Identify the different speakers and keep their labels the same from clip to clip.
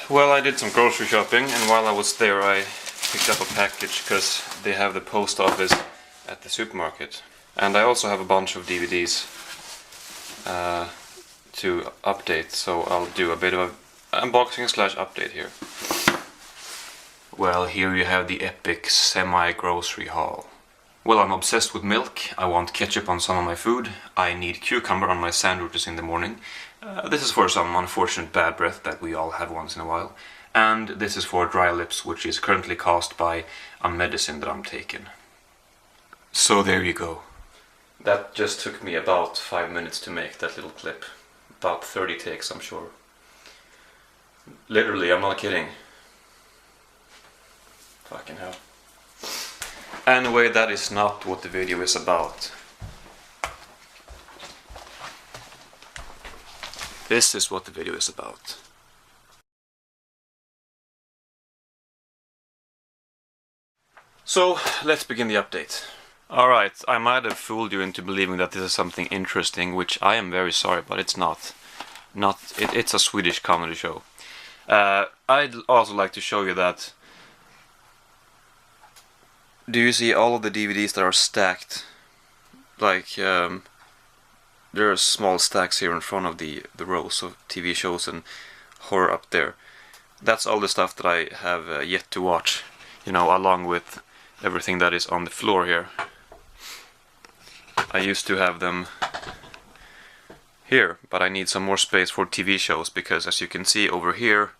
Speaker 1: Well, I did some grocery shopping, and while I was there I picked up a package because they have the post office at the supermarket. And I also have a bunch of DVDs to update, so I'll do a bit of an unboxing slash update here. Well, here you have the epic semi-grocery haul. Well, I'm obsessed with milk, I want ketchup on some of my food, I need cucumber on my sandwiches in the morning. This is for some unfortunate bad breath that we all have once in a while. And this is for dry lips, which is currently caused by a medicine that I'm taking. So there you go. That just took me about 5 minutes to make that little clip. About 30 takes, I'm sure. Literally, I'm not kidding. Fucking hell. Anyway, that is not what the video is about. This is what the video is about. So, let's begin the update. Alright, I might have fooled you into believing that this is something interesting, which I am very sorry, but it's not. It's a Swedish comedy show. I'd also like to show you that. Do you see all of the DVDs that are stacked? Like, there are small stacks here in front of the rows of TV shows and horror up there. That's all the stuff that I have yet to watch, you know, along with everything that is on the floor here. I used to have them here, but I need some more space for TV shows because, as you can see over here,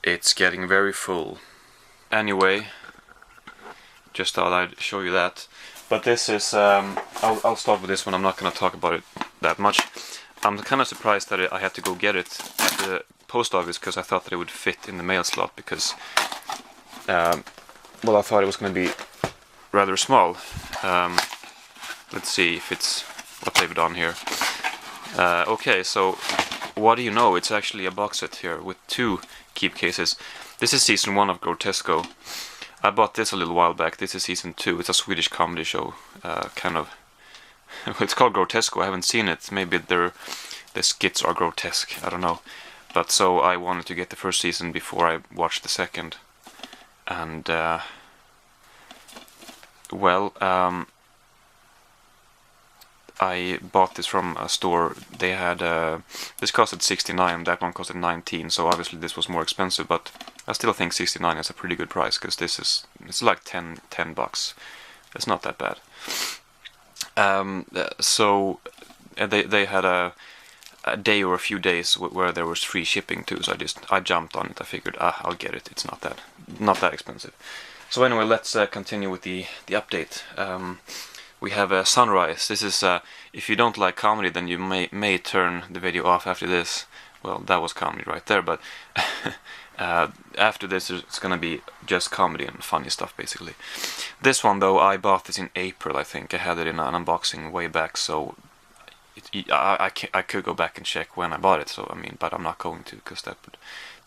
Speaker 1: it's getting very full. Anyway, just thought I'd show you that. But this is, I'll start with this one. I'm not going to talk about it that much. I'm kind of surprised that I had to go get it at the post office because I thought that it would fit in the mail slot because, well, I thought it was going to be rather small. Let's see if it's what they've done here. Okay, so what do you know? It's actually a box set here with 2 keep cases. This is season 1 of Grotesco. I bought this a little while back. This is season 2. It's a Swedish comedy show, kind of. It's called Grotesco. I haven't seen it. Maybe the skits are grotesque. I don't know. But so I wanted to get the first season before I watched the second. And well, I bought this from a store. They had this costed 69. That one costed 19. So obviously this was more expensive, but I still think 69 is a pretty good price because it's like 10 bucks. It's not that bad. So they had a day or a few days where there was free shipping too. So I jumped on it. I figured, I'll get it. It's not that expensive. So anyway, let's continue with the update. We have Sunrise. This is if you don't like comedy, then you may turn the video off after this. Well, that was comedy right there, but after this it's gonna be just comedy and funny stuff basically. This one though, I bought this in April, I think. I had it in an unboxing way back, so I could go back and check when I bought it. So I mean, but I'm not going to because that would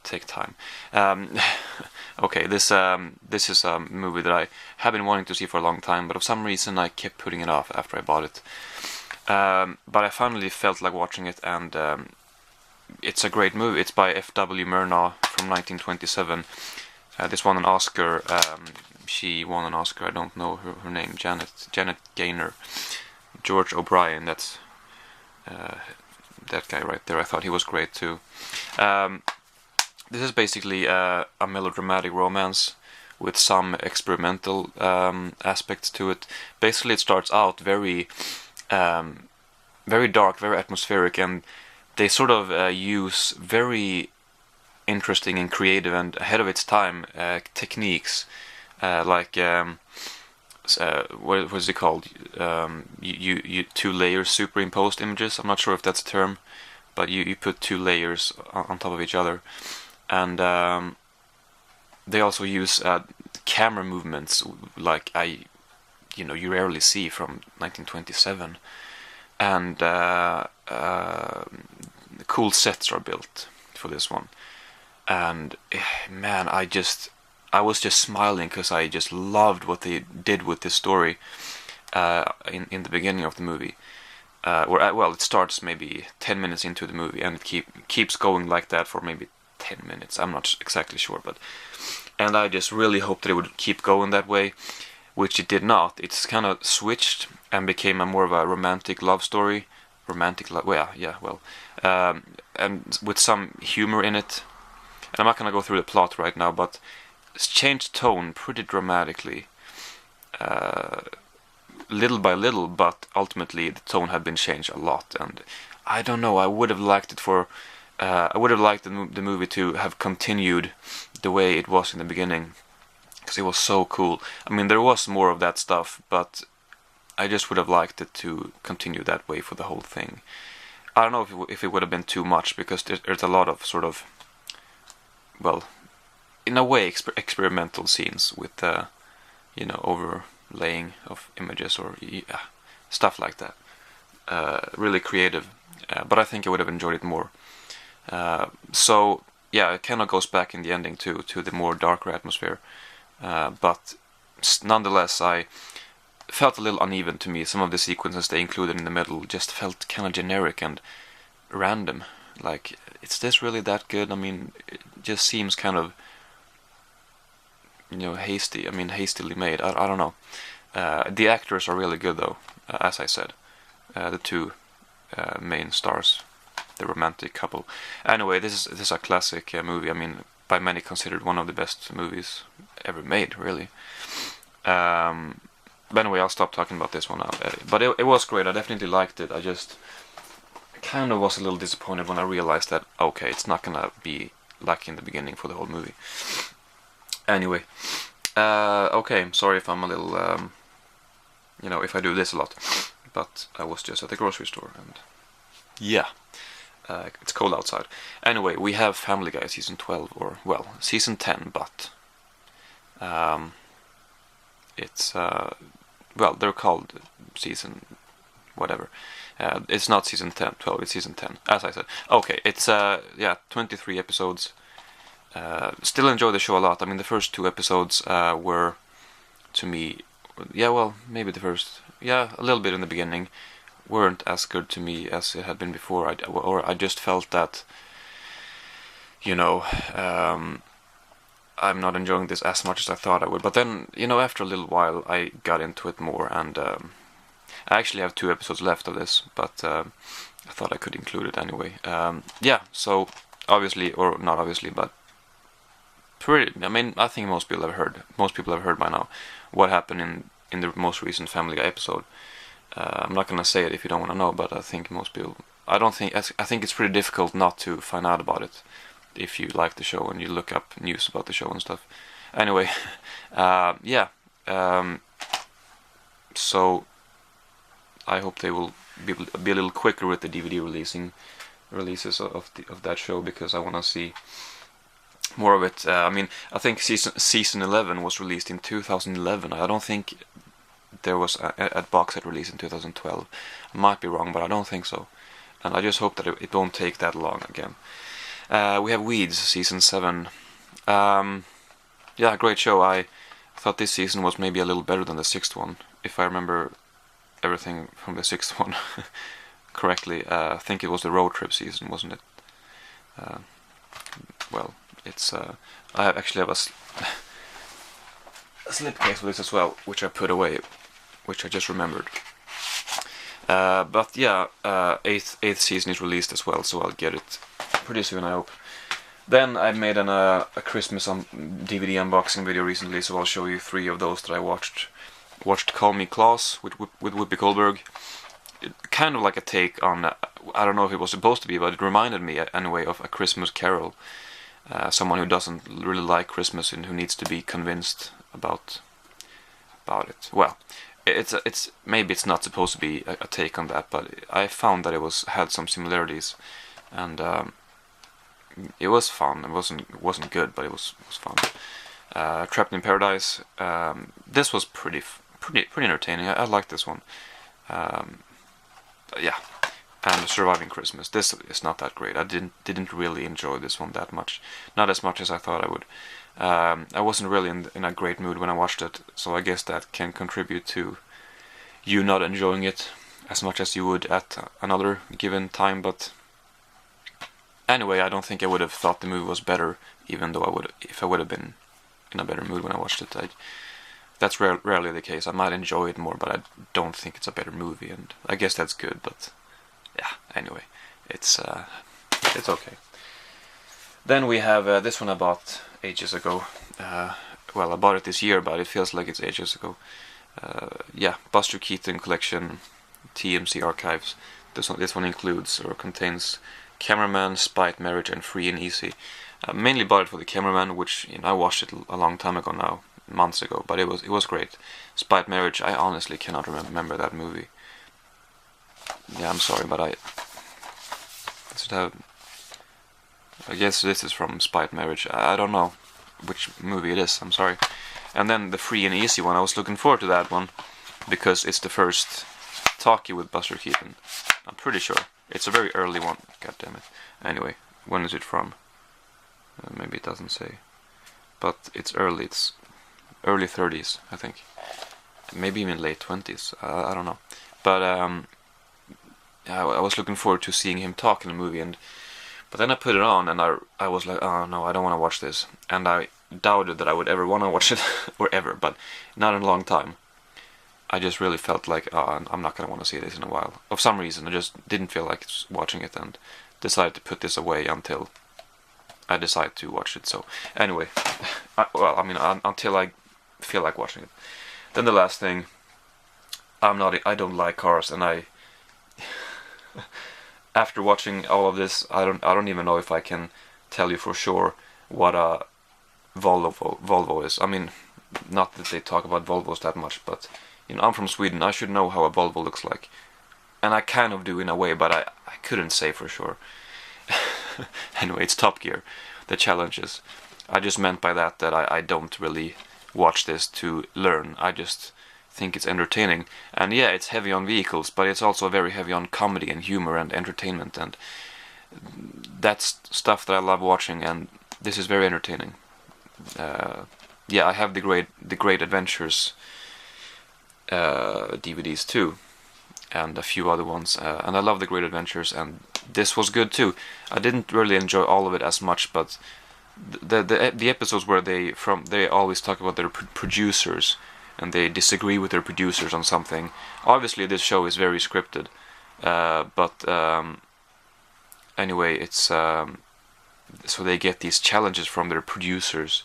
Speaker 1: take time. Okay, this is a movie that I have been wanting to see for a long time, but for some reason I kept putting it off after I bought it. But I finally felt like watching it, and it's a great movie. It's by F.W. Murnau from 1927. This won an Oscar. She won an Oscar. I don't know her name. Janet Gaynor. George O'Brien. That's that guy right there. I thought he was great too. This is basically a melodramatic romance with some experimental aspects to it. Basically, it starts out very dark, very atmospheric, and they sort of use very interesting and creative and ahead of its time techniques, like what is it called? You 2 layers superimposed images. I'm not sure if that's a term, but you put 2 layers on top of each other. And they also use camera movements like you rarely see from 1927, and cool sets are built for this one. And man, I was just smiling because I just loved what they did with this story in the beginning of the movie. Well, it starts maybe 10 minutes into the movie, and it keeps going like that for maybe 10 minutes. I'm not exactly sure, but and I just really hoped that it would keep going that way, which it did not. It's kind of switched and became a more of a romantic love story. Romantic love, well, yeah, well, and with some humor in it. And I'm not gonna go through the plot right now, but it's changed tone pretty dramatically, little by little. But ultimately, the tone had been changed a lot, and I don't know. I would have liked it for. I would have liked the movie to have continued the way it was in the beginning, because it was so cool. I mean, there was more of that stuff, but I just would have liked it to continue that way for the whole thing. I don't know if it would have been too much, because there's a lot of sort of, well, in a way, experimental scenes with, overlaying of images or stuff like that. Really creative, but I think I would have enjoyed it more. So yeah, it kind of goes back in the ending to the more darker atmosphere, but nonetheless, I felt a little uneven to me. Some of the sequences they included in the middle just felt kind of generic and random. Like, is this really that good? I mean, it just seems kind of, hasty. I mean, hastily made. I don't know. The actors are really good, though, as I said. The two main stars, the romantic couple. Anyway, this is a classic movie. I mean, by many considered one of the best movies ever made, really. But anyway, I'll stop talking about this one now. But it was great. I definitely liked it. I just kind of was a little disappointed when I realized that, okay, it's not gonna be like in the beginning for the whole movie. Anyway, okay, sorry if I'm a little, if I do this a lot. But I was just at the grocery store, and yeah, it's cold outside. Anyway, we have Family Guy season 12, or, well, season 10, but it's, well, they're called season whatever. It's not season 12, it's season 10, as I said. Okay, it's, 23 episodes. Still enjoy the show a lot. I mean, the first 2 episodes were, to me, maybe the first, a little bit in the beginning, weren't as good to me as it had been before. I just felt that, I'm not enjoying this as much as I thought I would. But then, after a little while, I got into it more, and I actually have 2 episodes left of this, but I thought I could include it anyway. So obviously, or not obviously, but I mean, I think most people have heard by now what happened in the most recent Family Guy episode. I'm not gonna say it if you don't want to know, but I think most people. I think it's pretty difficult not to find out about it if you like the show and you look up news about the show and stuff. Anyway, so I hope they will be a little quicker with the DVD releases of that show, because I want to see more of it. I mean, I think season 11 was released in 2011. I don't think there was a box set release in 2012. I might be wrong, but I don't think so. And I just hope that it won't take that long again. We have Weeds, season 7. Great show. I thought this season was maybe a little better than the 6th one, if I remember everything from the 6th one correctly. I think it was the road trip season, wasn't it? Well, it's I actually have a slipcase with this as well, which I put away, which I just remembered. But yeah, 8th season is released as well, so I'll get it pretty soon, I hope. Then I made a Christmas DVD unboxing video recently, so I'll show you 3 of those that I watched. Watched Call Me Klaus with Whoopi Goldberg. Kind of like a take on, I don't know if it was supposed to be, but it reminded me anyway of A Christmas Carol. Someone who doesn't really like Christmas and who needs to be convinced about it. Well, it's maybe it's not supposed to be a take on that, but I found that it had some similarities, and it was fun. It wasn't good, but it was fun. Trapped in Paradise. This was pretty entertaining. I liked this one. And Surviving Christmas. This is not that great. I didn't really enjoy this one that much. Not as much as I thought I would. I wasn't really in a great mood when I watched it, so I guess that can contribute to you not enjoying it as much as you would at another given time. But Anyway, I don't think I would have thought the movie was better, even though if I would have been in a better mood when I watched it. That's rarely the case. I might enjoy it more, but I don't think it's a better movie, and I guess that's good. But yeah, anyway, it's okay. Then we have this one I bought ages ago. Well, I bought it this year, but it feels like it's ages ago. Yeah, Buster Keaton collection, TMC archives. This one includes or contains Cameraman, Spite Marriage, and Free and Easy. Mainly bought it for the Cameraman, which I watched it a long time ago now, months ago, but it was great. Spite Marriage, I honestly cannot remember that movie. Yeah, I'm sorry, but I guess this is from Spite Marriage. I don't know which movie it is. I'm sorry. And then the Free and Easy one. I was looking forward to that one because it's the first talkie with Buster Keaton. I'm pretty sure it's a very early one. God damn it. Anyway, when is it from? Maybe it doesn't say, but it's early. It's early 30s, I think. Maybe even late 20s. I don't know. But I was looking forward to seeing him talk in the movie, but then I put it on and I was like, oh no, I don't want to watch this, and I doubted that I would ever want to watch it or ever, but not in a long time. I just really felt like, oh, I'm not gonna want to see this in a while. For some reason, I just didn't feel like watching it, and decided to put this away until I decide to watch it. So anyway, until I feel like watching it. Then the last thing, I don't like cars, and after watching all of this, I don't even know if I can tell you for sure what a Volvo is. I mean, not that they talk about Volvos that much, but I'm from Sweden. I should know how a Volvo looks like, and I kind of do in a way, but I couldn't say for sure. Anyway, it's Top Gear, the challenges. I just meant by that I don't really watch this to learn. I just think it's entertaining, and yeah, it's heavy on vehicles, but it's also very heavy on comedy and humor and entertainment, and that's stuff that I love watching, and this is very entertaining. Yeah, I have the Great Adventures DVDs too, and a few other ones, and I love the Great Adventures, and this was good too. I didn't really enjoy all of it as much, but the episodes where they always talk about their producers, and they disagree with their producers on something. Obviously, this show is very scripted, but anyway, it's so they get these challenges from their producers.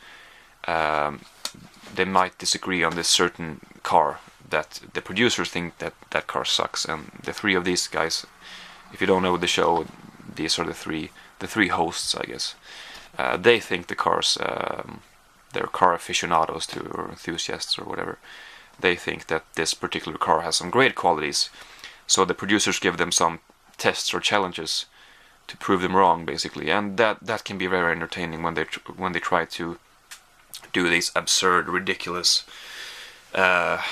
Speaker 1: They might disagree on this certain car that the producers think that car sucks, and the three of these guys, if you don't know the show, these are the three hosts, I guess. They think the cars, they're car aficionados too, or enthusiasts or whatever. They think that this particular car has some great qualities, so the producers give them some tests or challenges to prove them wrong, basically, and that can be very entertaining when they try to do these absurd, ridiculous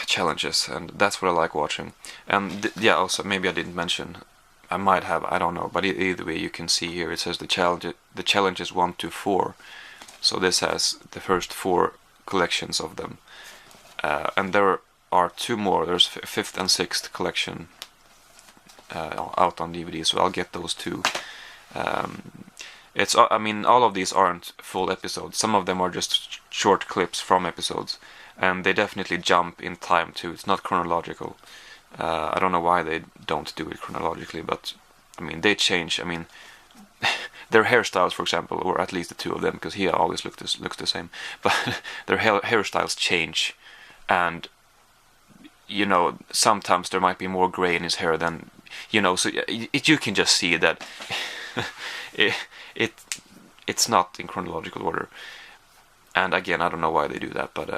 Speaker 1: challenges, and that's what I like watching. And yeah, also maybe I didn't mention, I might have, I don't know, but either way, you can see here it says the challenges 1 to 4. So this has the first 4 collections of them, and there are 2 more. There's 5th and 6th collection out on DVD, so I'll get those too. I mean, all of these aren't full episodes. Some of them are just short clips from episodes, and they definitely jump in time too. It's not chronological. I don't know why they don't do it chronologically, but I mean, they change. I mean, their hairstyles, for example, or at least the 2 of them, because he always looks the same, but their hairstyles change, and sometimes there might be more gray in his hair than so you can just see that it's not in chronological order. And again, I don't know why they do that, but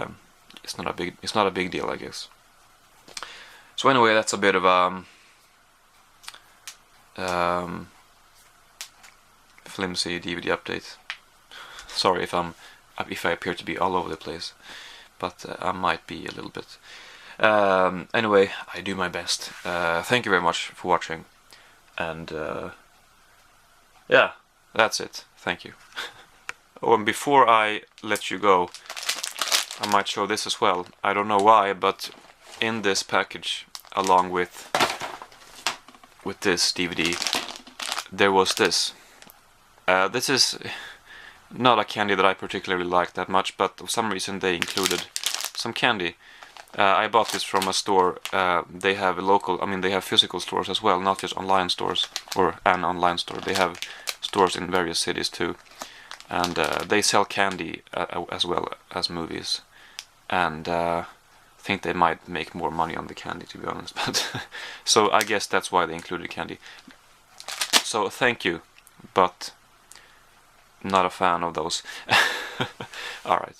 Speaker 1: it's not a big deal, I guess. So anyway, that's a bit of a flimsy DVD update. Sorry if I appear to be all over the place, but I might be a little bit. Anyway, I do my best. Thank you very much for watching, and yeah, that's it. Thank you. Oh, and before I let you go, I might show this as well. I don't know why, but in this package, along with this DVD, there was this. This is not a candy that I particularly like that much, but for some reason they included some candy. I bought this from a store. They have they have physical stores as well, not just online stores or an online store. They have stores in various cities too, and they sell candy as well as movies. And I think they might make more money on the candy, to be honest. But so I guess that's why they included candy. So thank you, but not a fan of those. All right.